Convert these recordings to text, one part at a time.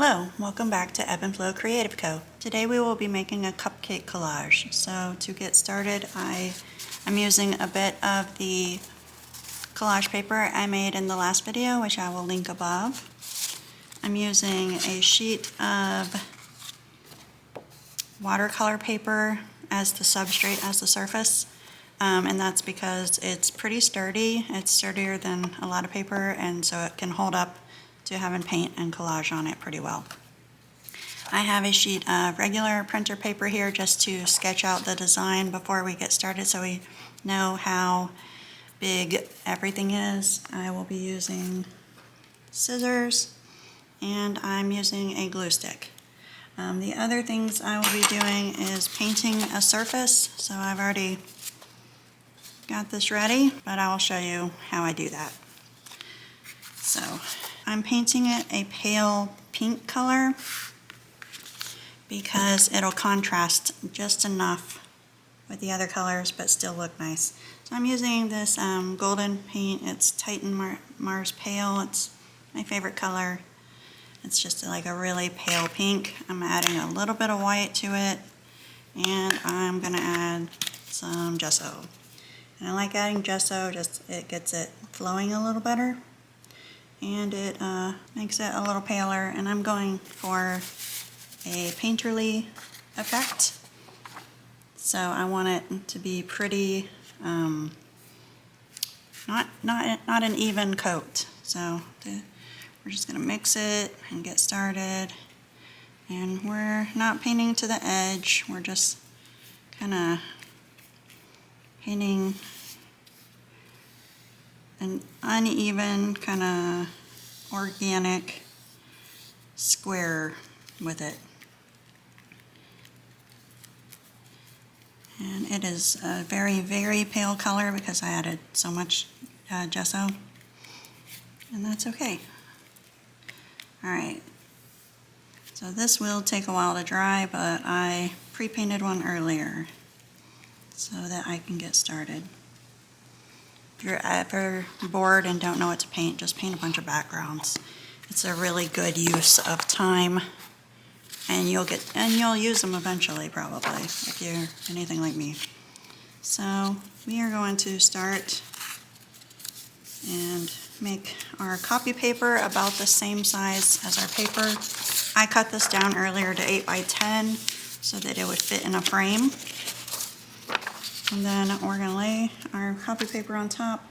Hello, welcome back to Ebb and Flow Creative Co. Today we will be making a cupcake collage. So to get started, I'm using a bit of the collage paper I made in the last video, which I will link above. I'm using a sheet of watercolor paper as the substrate, as the surface. And that's because it's pretty sturdy. It's sturdier than a lot of paper, and so it can hold up to having paint and collage on it pretty well. I have a sheet of regular printer paper here just to sketch out the design before we get started so we know how big everything is. I will be using scissors and I'm using a glue stick. The other things I will be doing is painting a surface, so I've already got this ready, but I will show you how I do that. So I'm painting it a pale pink color because it'll contrast just enough with the other colors but still look nice. So I'm using this golden paint. It's Titan Mars Pale. It's my favorite color. It's just like a really pale pink. I'm adding a little bit of white to it, and I'm gonna add some gesso. And I like adding gesso, just it gets it flowing a little better. And it makes it a little paler, and I'm going for a painterly effect. So I want it to be pretty, not an even coat. So we're just gonna mix it and get started. And we're not painting to the edge, we're just kind of painting an uneven, kind of organic square with it. And it is a very, very pale color because I added so much gesso, and that's okay. Alright, so this will take a while to dry, but I pre-painted one earlier so that I can get started. If you're ever bored and don't know what to paint, just paint a bunch of backgrounds. It's a really good use of time, and you'll use them eventually, probably, if you're anything like me. So we are going to start and make our copy paper about the same size as our paper. I cut this down earlier to 8 by 10 so that it would fit in a frame. And then we're going to lay our copy paper on top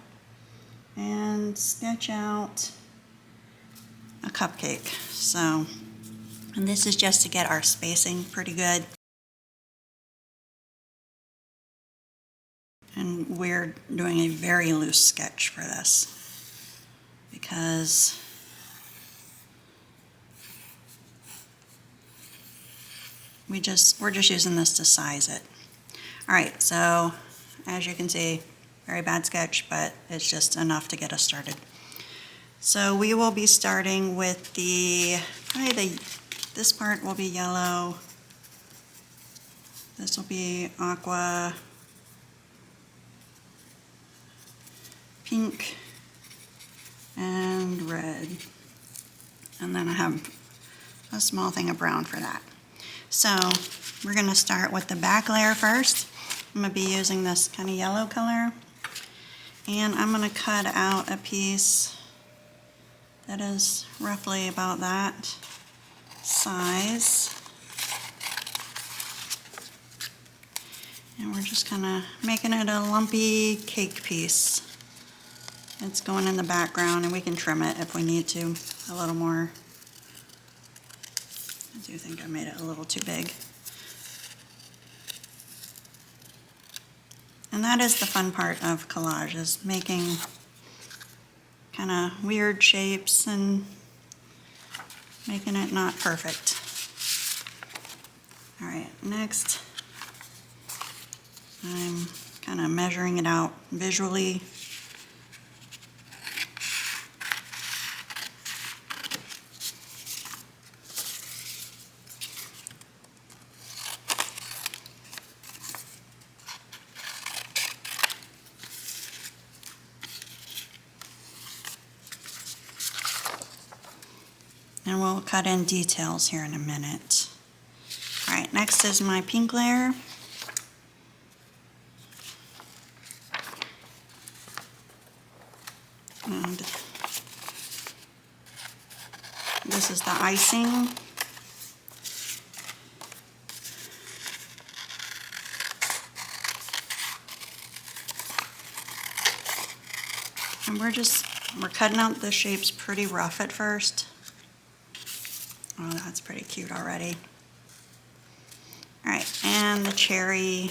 and sketch out a cupcake. So, and this is just to get our spacing pretty good. And we're doing a very loose sketch for this because we're just using this to size it. Alright, so as you can see, very bad sketch, but it's just enough to get us started. So we will be starting with this part will be yellow, this will be aqua, pink, and red. And then I have a small thing of brown for that. So we're going to start with the back layer first. I'm going to be using this kind of yellow color, and I'm going to cut out a piece that is roughly about that size. And we're just kind of making it a lumpy cake piece. It's going in the background, and we can trim it if we need to a little more. I do think I made it a little too big. And that is the fun part of collage, is making kind of weird shapes and making it not perfect. Alright, next I'm kind of measuring it out visually. And we'll cut in details here in a minute. All right, next is my pink layer. And this is the icing. And we're cutting out the shapes pretty rough at first. Oh, that's pretty cute already. All right, and the cherry.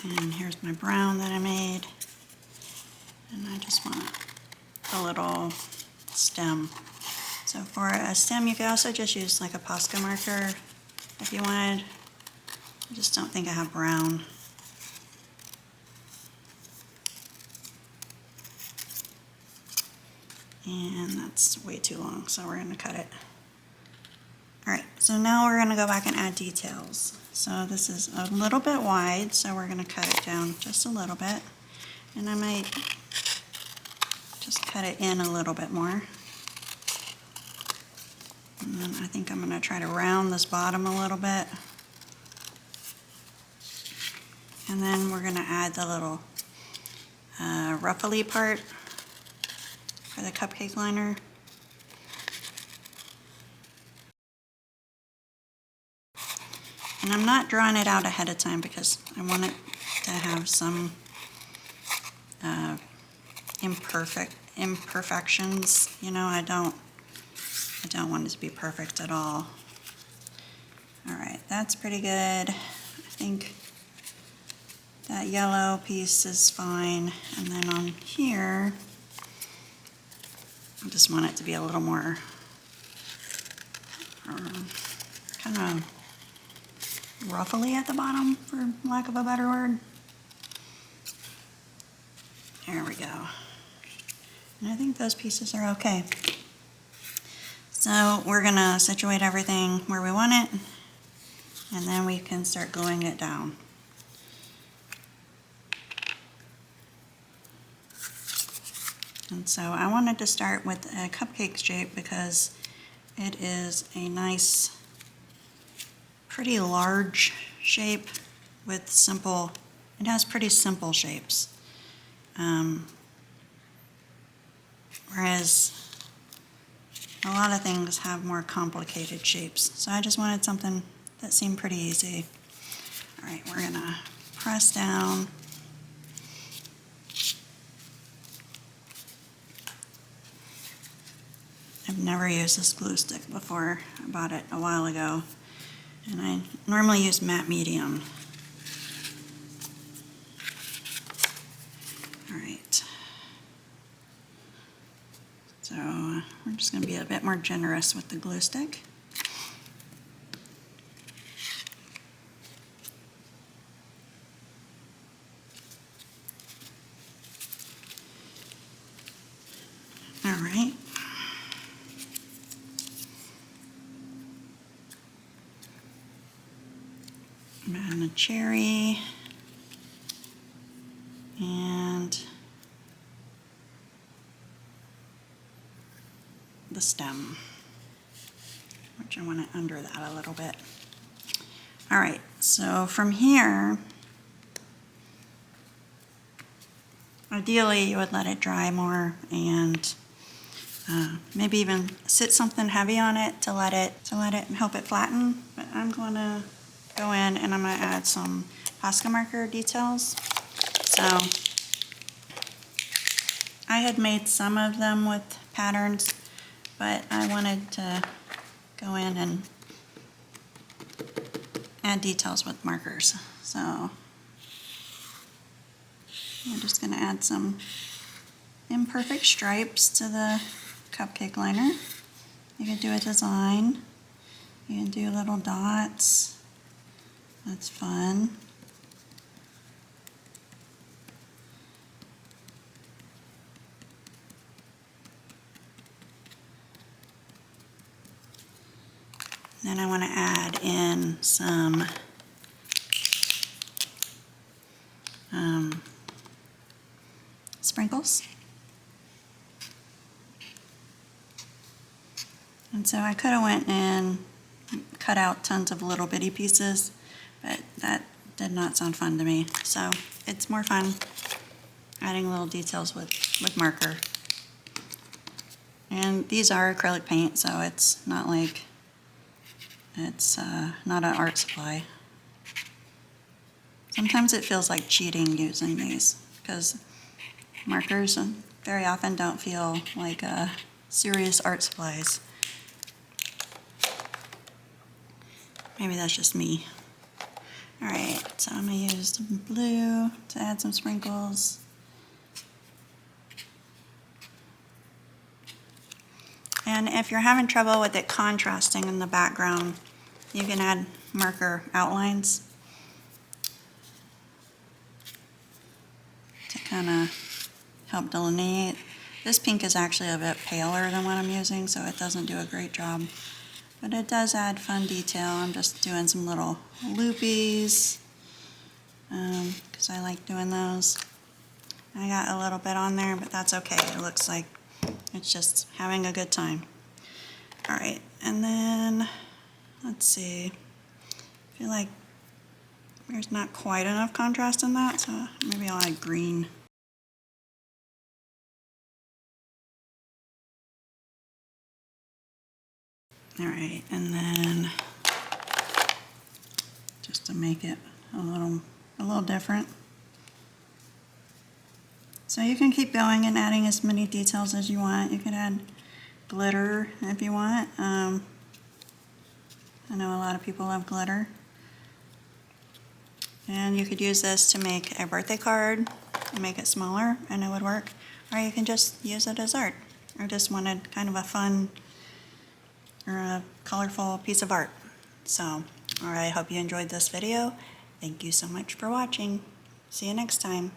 And here's my brown that I made. And I just want a little stem. So for a stem, you could also just use like a Posca marker if you wanted. I just don't think I have brown. And that's way too long, so we're gonna cut it. All right, so now we're gonna go back and add details. So this is a little bit wide, so we're gonna cut it down just a little bit. And I might just cut it in a little bit more. And then I think I'm gonna try to round this bottom a little bit. And then we're gonna add the little ruffly part for the cupcake liner. And I'm not drawing it out ahead of time because I want it to have some imperfections. You know, I don't want it to be perfect at all. All right, that's pretty good. I think that yellow piece is fine. And then on here, I just want it to be a little more kind of ruffly at the bottom, for lack of a better word. There we go. And I think those pieces are okay. So we're gonna situate everything where we want it, and then we can start gluing it down. And so I wanted to start with a cupcake shape because it is a nice, pretty large shape with simple, it has pretty simple shapes. Whereas a lot of things have more complicated shapes. So I just wanted something that seemed pretty easy. All right, we're gonna press down. I've never used this glue stick before. I bought it a while ago, and I normally use matte medium. All right. So we're just going to be a bit more generous with the glue stick. All right. I'm adding a cherry and the stem, which I want it under that a little bit. All right, so from here, ideally you would let it dry more and maybe even sit something heavy on it to let it help it flatten. But I'm going to go in and I'm going to add some Posca marker details. So I had made some of them with patterns, but I wanted to go in and add details with markers. So I'm just going to add some imperfect stripes to the cupcake liner. You can do a design. You can do little dots. That's fun. Then I want to add in some sprinkles. And so I could have went and cut out tons of little bitty pieces, but that did not sound fun to me. So it's more fun adding little details with marker. And these are acrylic paint, so it's not like it's not an art supply. Sometimes it feels like cheating using these because markers very often don't feel like serious art supplies. Maybe that's just me. Alright, so I'm going to use some blue to add some sprinkles. And if you're having trouble with it contrasting in the background, you can add marker outlines to kind of help delineate. This pink is actually a bit paler than what I'm using, so it doesn't do a great job. But it does add fun detail. I'm just doing some little loopies because I like doing those. I got a little bit on there, but that's okay. It looks like it's just having a good time. All right, and then let's see. I feel like there's not quite enough contrast in that, so maybe I'll add green. All right, and then just to make it a little different. So you can keep going and adding as many details as you want. You could add glitter if you want. I know a lot of people love glitter. And you could use this to make a birthday card and make it smaller and it would work. Or you can just use it as art. Or just wanted kind of a fun or a colorful piece of art. So, alright, I hope you enjoyed this video. Thank you so much for watching. See you next time.